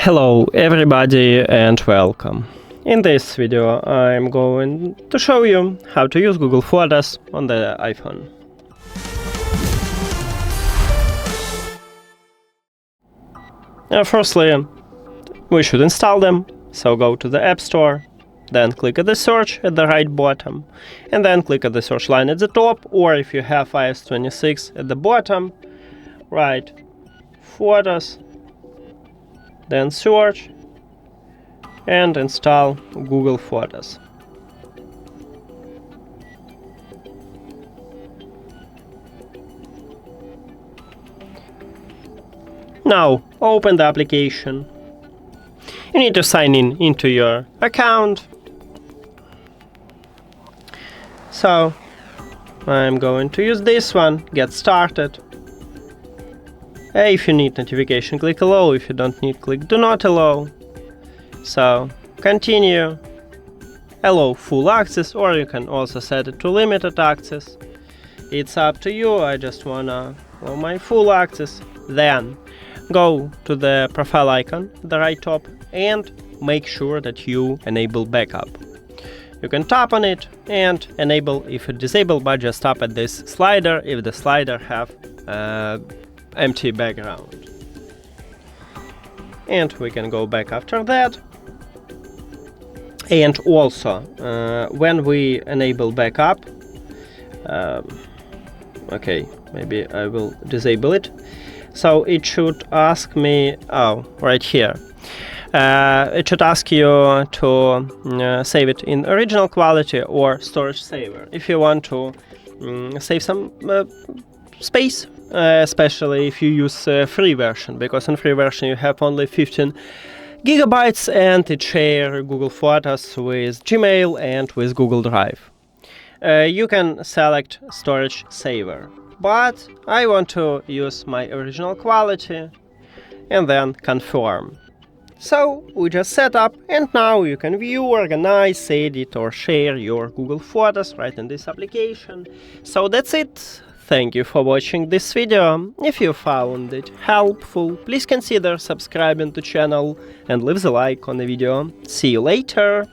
Hello everybody and welcome. In this video I'm going to show you how to use Google Photos on the iPhone. Firstly, we should install them, so go to the App Store, then click at the search at the right bottom, and then click at the search line at the top, or if you have iOS 26 at the bottom, write Photos, then search and install Google Photos. Now open the application. You need to sign in into your account. So I'm going to use this one, get started. If you need notification, click allow. If you don't need, click do not allow. So continue, allow full access, or you can also set it to limited access. It's up to you. I just wanna allow my full access. Then go to the profile icon at the right top and make sure that you enable backup. You can tap on it and enable if it disabled, but just tap at this slider if the slider have empty background. And we can go back after that. And also, when we enable backup, okay, maybe I will disable it. So it should ask me, right here. It should ask you to save it in original quality or storage saver. If you want to save some space, especially if you use free version, because in free version you have only 15 gigabytes and it shares Google Photos with Gmail and with Google Drive. You can select storage saver, but I want to use my original quality and then confirm. So we just set up, and now you can view, organize, edit or share your Google Photos right in this application. So that's it. Thank you for watching this video. If you found it helpful, please consider subscribing to channel and leave a like on the video. See you later!